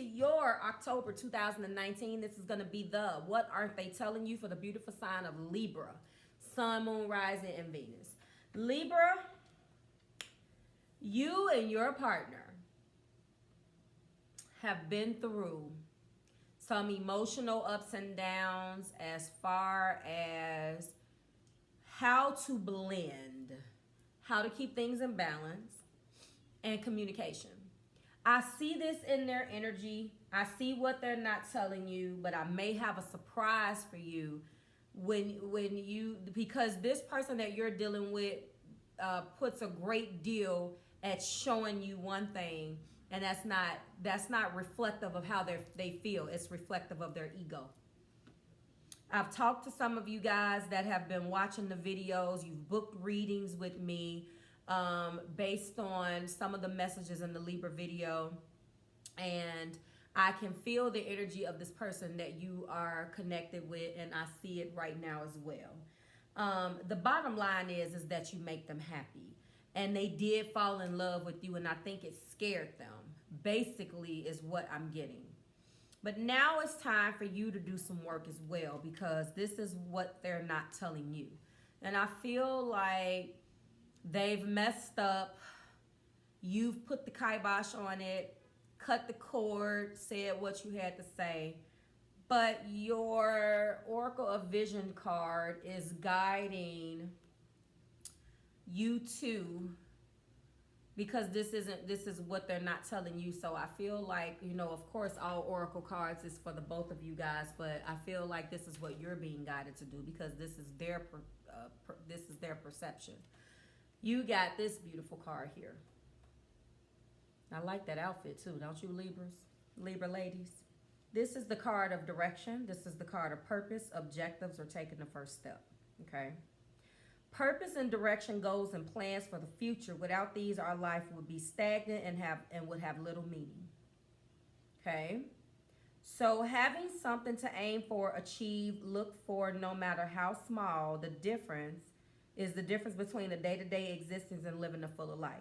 into your October 2019. This is going to be the What Aren't They Telling You for the beautiful sign of Libra. Sun, Moon, Rising, and Venus. Libra, you and your partner have been through some emotional ups and downs as far as how to blend, how to keep things in balance, and communication. I see this in their energy. I see what they're not telling you, but I may have a surprise for you because this person that you're dealing with puts a great deal at showing you one thing, and that's not reflective of how they feel. It's reflective of their ego. I've talked to some of you guys that have been watching the videos. You've booked readings with me based on some of the messages in the Libra video, and I can feel the energy of this person that you are connected with, and I see it right now as well. The bottom line is that you make them happy, and they did fall in love with you, and I think it scared them, basically, is what I'm getting. But now it's time for you to do some work as well, because this is what they're not telling you. And I feel like they've messed up. You've put the kibosh on it, cut the cord, said what you had to say. But your Oracle of Vision card is guiding you to, because this is what they're not telling you. So I feel like, of course, all Oracle cards is for the both of you guys, but I feel like this is what you're being guided to do, because this is their perception. You got this beautiful card here. I like that outfit too, don't you, Libra ladies? This is the card of direction. This is the card of purpose, objectives, or taking the first step, okay? Purpose and direction, goals, and plans for the future. Without these, our life would be stagnant and would have little meaning, okay? So having something to aim for, achieve, look for, no matter how small, the difference is the difference between a day-to-day existence and living a fuller life.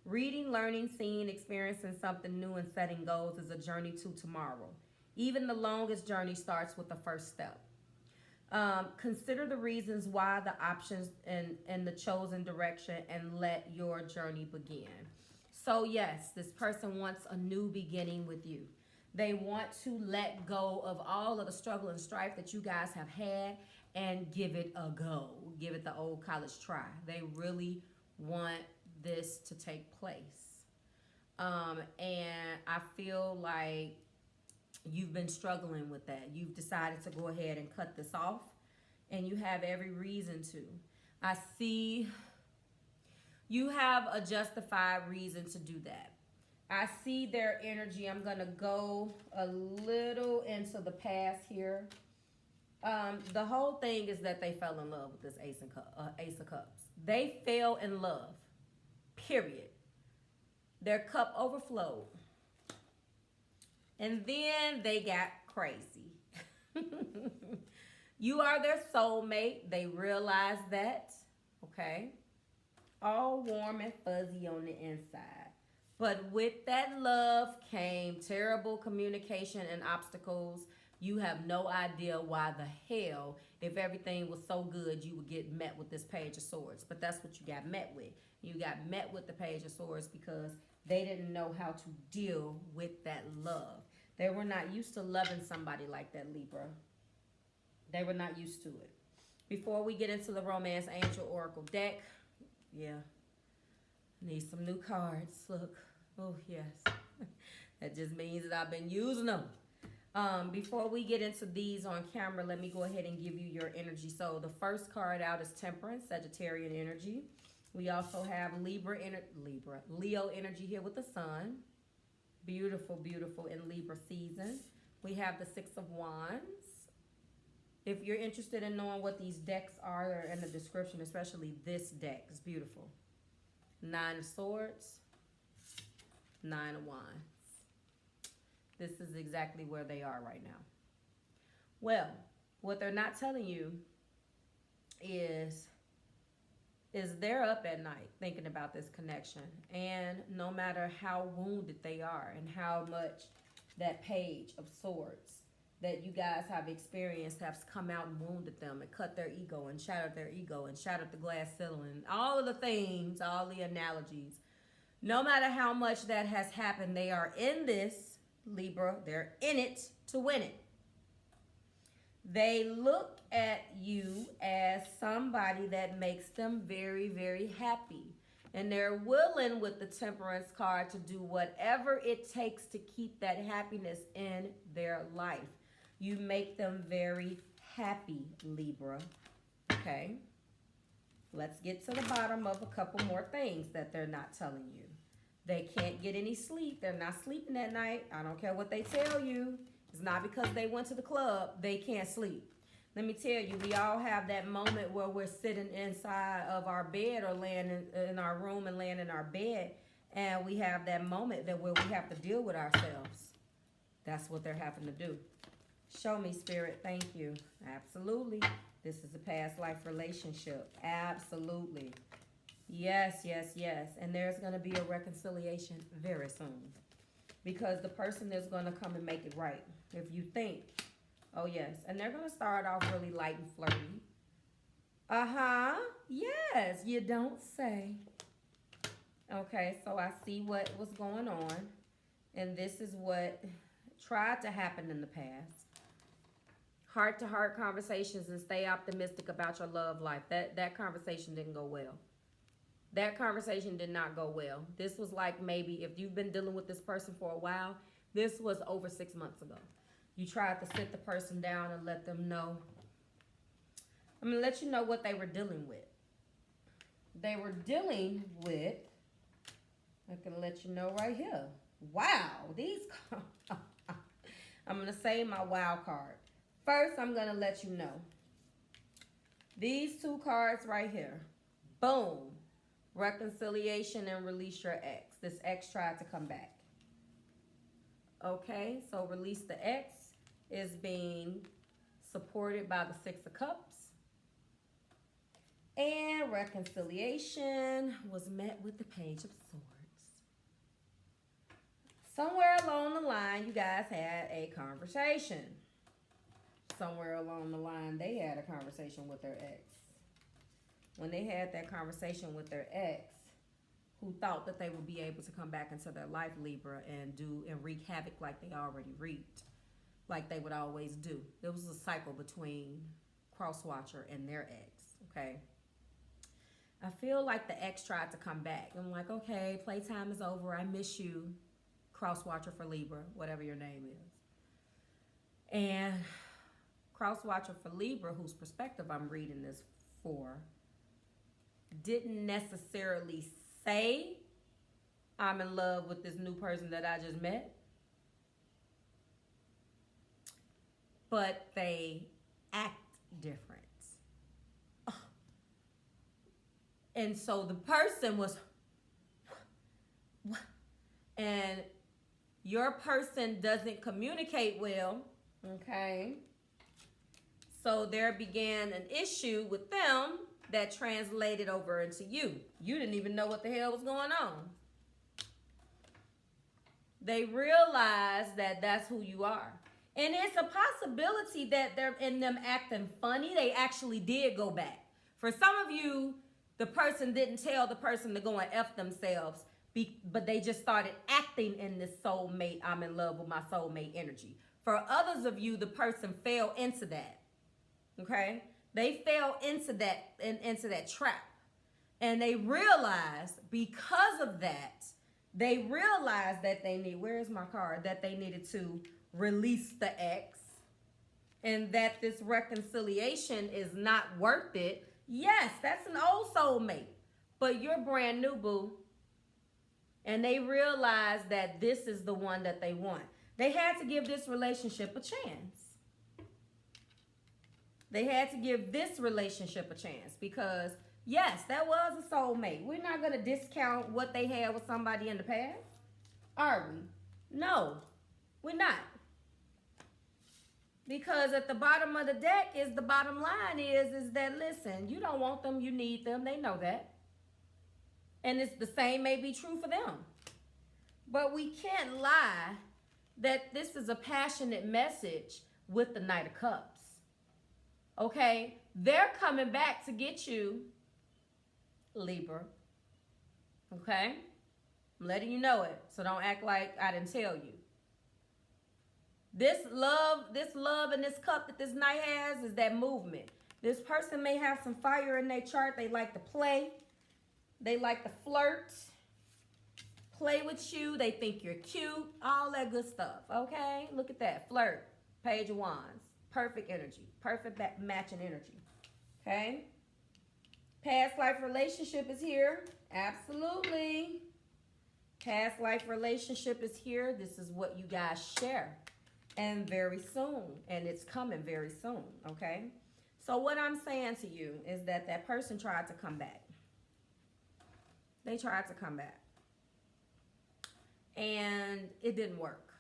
Reading, learning, seeing, experiencing something new, and setting goals is a journey to tomorrow. Even the longest journey starts with the first step. Consider the reasons why, the options, and the chosen direction, and let your journey begin. So yes, this person wants a new beginning with you. They want to let go of all of the struggle and strife that you guys have had and give it a go. Give it the old college try. They really want this to take place. And I feel like you've been struggling with that. You've decided to go ahead and cut this off, and you have every reason to. I see you have a justified reason to do that. I see their energy. I'm going to go a little into the past here. The whole thing is that they fell in love with this Ace of Cups. They fell in love, period. Their cup overflowed. And then they got crazy. You are their soulmate. They realize that, okay? All warm and fuzzy on the inside. But with that love came terrible communication and obstacles. You have no idea why the hell, if everything was so good, you would get met with this Page of Swords. But that's what you got met with. You got met with the Page of Swords because they didn't know how to deal with that love. They were not used to loving somebody like that, Libra. They were not used to it. Before we get into the Romance Angel Oracle deck, yeah, need some new cards. Look, oh yes. That just means that I've been using them. Before we get into these on camera, let me go ahead and give you your energy. So the first card out is Temperance, Sagittarian energy. We also have Leo energy here with the Sun. Beautiful, beautiful in Libra season. We have the Six of Wands. If you're interested in knowing what these decks are, they're in the description, especially this deck. It's beautiful. Nine of Swords, Nine of Wands. This is exactly where they are right now. Well, what they're not telling you is they're up at night thinking about this connection. And no matter how wounded they are and how much that Page of Swords that you guys have experienced has come out and wounded them and cut their ego and shattered their ego and shattered the glass ceiling. All of the things, all the analogies. No matter how much that has happened, they are in this, Libra. They're in it to win it. They look at you as somebody that makes them very, very happy. And they're willing with the Temperance card to do whatever it takes to keep that happiness in their life. You make them very happy, Libra. Okay? Let's get to the bottom of a couple more things that they're not telling you. They can't get any sleep. They're not sleeping at night. I don't care what they tell you. It's not because they went to the club. They can't sleep. Let me tell you, we all have that moment where we're sitting inside of our bed or laying in our room and laying in our bed, and we have that moment that where we have to deal with ourselves. That's what they're having to do. Show me, Spirit. Thank you. Absolutely. This is a past life relationship. Absolutely. Yes, yes, yes. And there's going to be a reconciliation very soon, because the person is going to come and make it right. If you think, oh, yes. And they're going to start off really light and flirty. Uh-huh. Yes, you don't say. Okay, so I see what was going on. And this is what tried to happen in the past. Heart-to-heart conversations and stay optimistic about your love life. That conversation didn't go well. That conversation did not go well. This was like maybe if you've been dealing with this person for a while, this was over 6 months ago. You tried to sit the person down and let them know. I'm going to let you know what they were dealing with. They were dealing with, I can let you know right here. Wow, these, I'm going to say my wow card. First, I'm going to let you know. These two cards right here. Boom. Reconciliation and release your ex. This ex tried to come back. Okay, so release the ex is being supported by the Six of Cups. And reconciliation was met with the Page of Swords. Somewhere along the line, you guys had a conversation. Somewhere along the line, they had a conversation with their ex. When they had that conversation with their ex, who thought that they would be able to come back into their life, Libra, and wreak havoc like they already wreaked, like they would always do. There was a cycle between Crosswatcher and their ex, okay? I feel like the ex tried to come back. I'm like, okay, playtime is over. I miss you, Crosswatcher for Libra, whatever your name is. And Crosswatcher for Libra, whose perspective I'm reading this for, didn't necessarily say, I'm in love with this new person that I just met. But they act different. And so the person was, and your person doesn't communicate well, okay? So there began an issue with them that translated over into you. You didn't even know what the hell was going on. They realized that that's who you are. And it's a possibility that they're in them acting funny. They actually did go back. For some of you, the person didn't tell the person to go and F themselves, but they just started acting in this soulmate, I'm in love with my soulmate energy. For others of you, the person fell into that. Okay? They fell into that trap. And they realized because of that, they realized that they need, where's my card? That they needed to release the ex. And that this reconciliation is not worth it. Yes, that's an old soulmate. But you're brand new, boo. And they realized that this is the one that they want. They had to give this relationship a chance. They had to give this relationship a chance because, yes, that was a soulmate. We're not going to discount what they had with somebody in the past, are we? No, we're not. Because at the bottom of the deck is the bottom line is that, listen, you don't want them, you need them. They know that. And it's the same may be true for them. But we can't lie that this is a passionate message with the Knight of Cups. Okay? They're coming back to get you, Libra. Okay? I'm letting you know it, so don't act like I didn't tell you. This love and this cup that this Knight has is that movement. This person may have some fire in their chart. They like to play. They like to flirt. Play with you. They think you're cute. All that good stuff. Okay? Look at that. Flirt. Page of Wands. Perfect energy. Perfect matching energy. Okay? Past life relationship is here. Absolutely. Past life relationship is here. This is what you guys share. And very soon. And it's coming very soon. Okay? So what I'm saying to you is that that person tried to come back. They tried to come back. And it didn't work.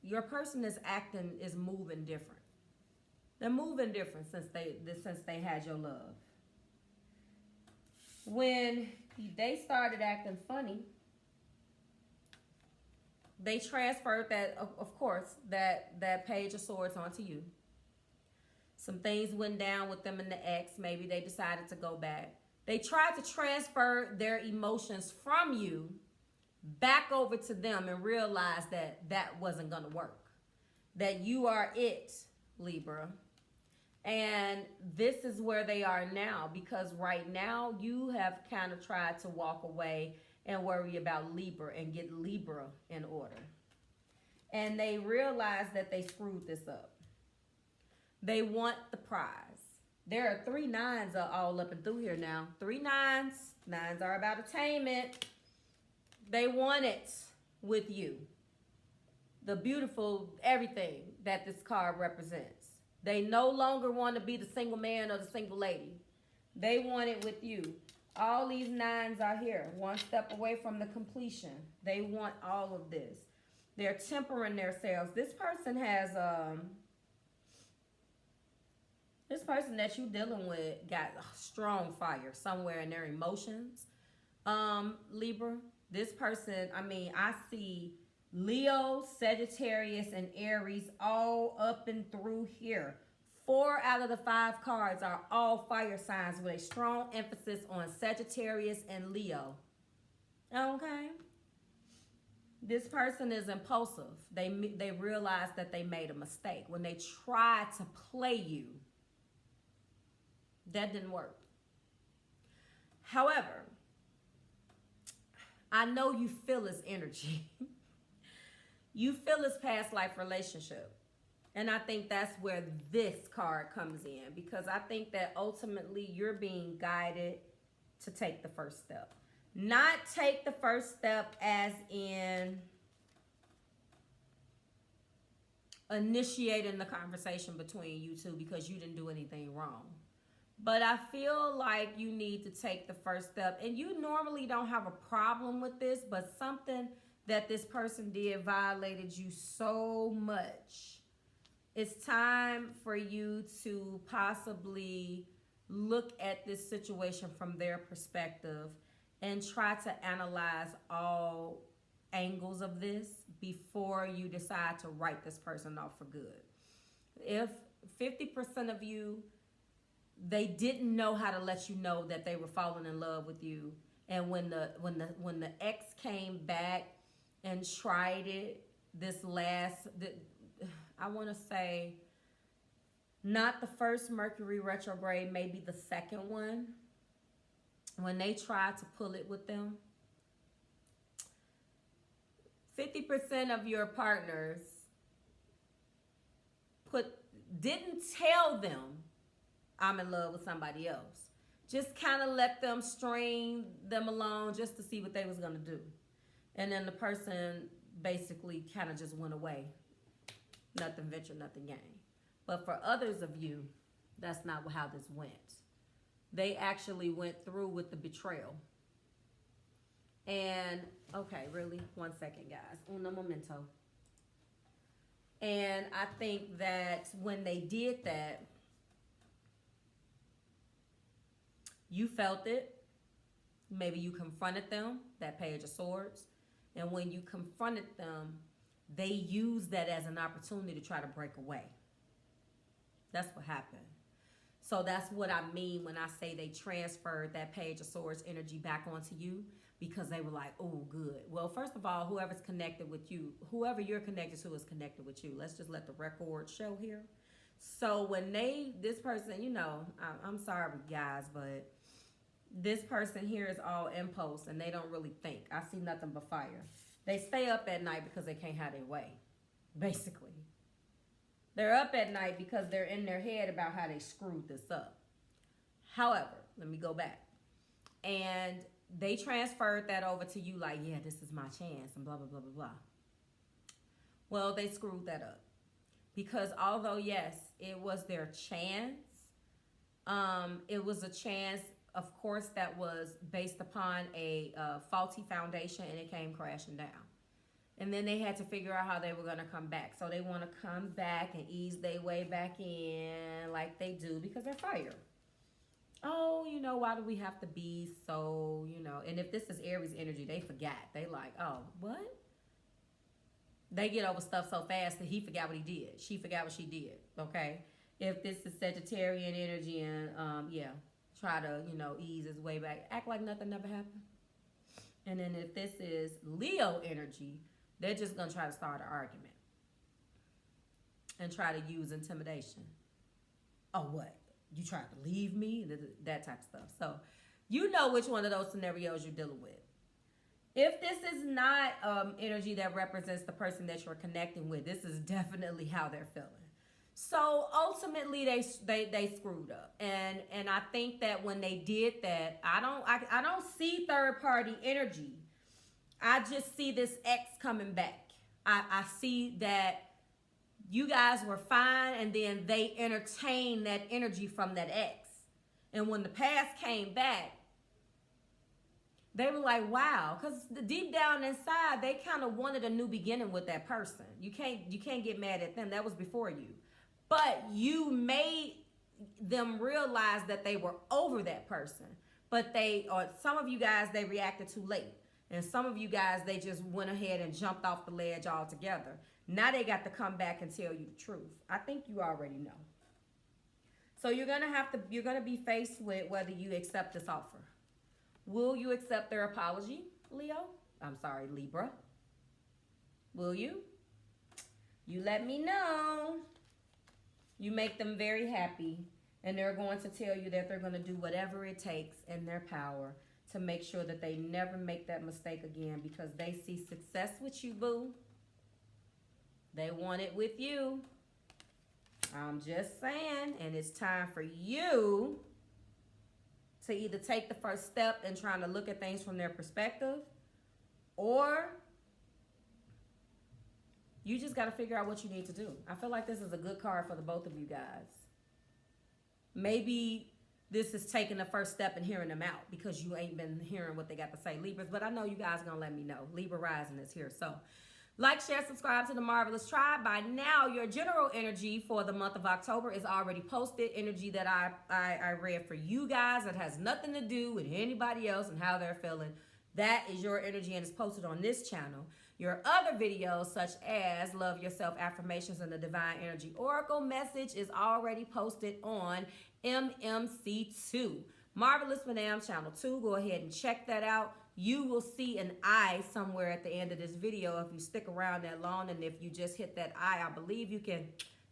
Your person is moving different. They're moving different since they had your love. When they started acting funny, they transferred that, of course, that Page of Swords onto you. Some things went down with them and the ex. Maybe they decided to go back. They tried to transfer their emotions from you back over to them and realize that that wasn't going to work. That you are it, Libra. And this is where they are now, because right now you have kind of tried to walk away and worry about Libra and get Libra in order. And they realize that they screwed this up. They want the prize. There are 3 nines all up and through here now. 3 nines. Nines are about attainment. They want it with you. The beautiful everything that this card represents. They no longer want to be the single man or the single lady. They want it with you. All these nines are here. One step away from the completion. They want all of this. They're tempering themselves. This person has... This person that you're dealing with got strong fire somewhere in their emotions, Libra. This person, I see Leo, Sagittarius, and Aries all up and through here. 4 out of the 5 cards are all fire signs with a strong emphasis on Sagittarius and Leo. Okay? This person is impulsive. They realize that they made a mistake. When they try to play you, that didn't work. However, I know you feel his energy. You feel his past life relationship. And I think that's where this card comes in. Because I think that ultimately you're being guided to take the first step. Not take the first step as in initiating the conversation between you two because you didn't do anything wrong. But I feel like you need to take the first step. And you normally don't have a problem with this, but something that this person did violated you so much. It's time for you to possibly look at this situation from their perspective and try to analyze all angles of this before you decide to write this person off for good. If 50% of you, they didn't know how to let you know that they were falling in love with you, and when the ex came back and tried it, I want to say not the first Mercury retrograde, maybe the second one, when they tried to pull it with them, 50% of your partners didn't tell them I'm in love with somebody else. Just kind of let them string them along just to see what they was going to do. And then the person basically kind of just went away. Nothing ventured, nothing gained. But for others of you, that's not how this went. They actually went through with the betrayal. And, okay, really? 1 second, guys. Uno momento. And I think that when they did that, you felt it. Maybe you confronted them, that Page of Swords. And when you confronted them, they use that as an opportunity to try to break away. That's what happened. So that's what I mean when I say they transferred that Page of Swords energy back onto you, because they were like, oh, good. Well, first of all, whoever's connected with you, whoever you're connected to is connected with you. Let's just let the record show here. So when this person, you know, I'm sorry, guys, but this person here is all impulse and they don't really think. I see nothing but fire. They stay up at night because they can't have their way, basically. They're up at night because they're in their head about how they screwed this up. However, let me go back. And they transferred that over to you like, yeah, this is my chance and blah, blah, blah, blah, blah. Well, they screwed that up. Because although, yes, it was their chance, it was a chance, of course, that was based upon a faulty foundation, and it came crashing down. And then they had to figure out how they were going to come back. So they want to come back and ease their way back in like they do because they're fire. Oh, you know, why do we have to be so, you know, and if this is Aries energy, they forgot. They like, oh, what? They get over stuff so fast that he forgot what he did. She forgot what she did, okay? If this is Sagittarian energy and, yeah, try to, you know, ease his way back. Act like nothing never happened. And then if this is Leo energy, they're just going to try to start an argument and try to use intimidation. Oh, what? You tried to leave me? That type of stuff. So you know which one of those scenarios you're dealing with. If this is not energy that represents the person that you're connecting with, this is definitely how they're feeling. So ultimately, they screwed up, and I think that when they did that, I don't see third party energy. I just see this ex coming back. I see that you guys were fine, and then they entertained that energy from that ex, and when the past came back, they were like, wow, because deep down inside, they kind of wanted a new beginning with that person. You can't get mad at them. That was before you. But you made them realize that they were over that person. But some of you guys, they reacted too late. And some of you guys, they just went ahead and jumped off the ledge altogether. Now they got to come back and tell you the truth. I think you already know. So you're gonna be faced with whether you accept this offer. Will you accept their apology, Leo? I'm sorry, Libra. Will you? You let me know. You make them very happy, and they're going to tell you that they're going to do whatever it takes in their power to make sure that they never make that mistake again, because they see success with you, boo. They want it with you. I'm just saying, and it's time for you to either take the first step in trying to look at things from their perspective, or you just got to figure out what you need to do. I feel like this is a good card for the both of you guys. Maybe this is taking the first step and hearing them out because you ain't been hearing what they got to say, Libras. But I know you guys are going to let me know. Libra rising is here. So like, share, subscribe to the Marvelous Tribe. By now, your general energy for the month of October is already posted. Energy that I read for you guys. It has nothing to do with anybody else and how they're feeling. That is your energy, and it's posted on this channel. Your other videos, such as Love Yourself Affirmations and the Divine Energy Oracle message, is already posted on MMC2. Marvelous Madame Channel 2. Go ahead and check that out. You will see an eye somewhere at the end of this video if you stick around that long, and if you just hit that eye, I believe you can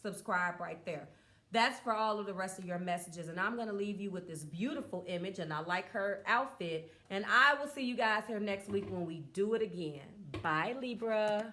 subscribe right there. That's for all of the rest of your messages, and I'm going to leave you with this beautiful image, and I like her outfit, and I will see you guys here next week when we do it again. Bye, Libra.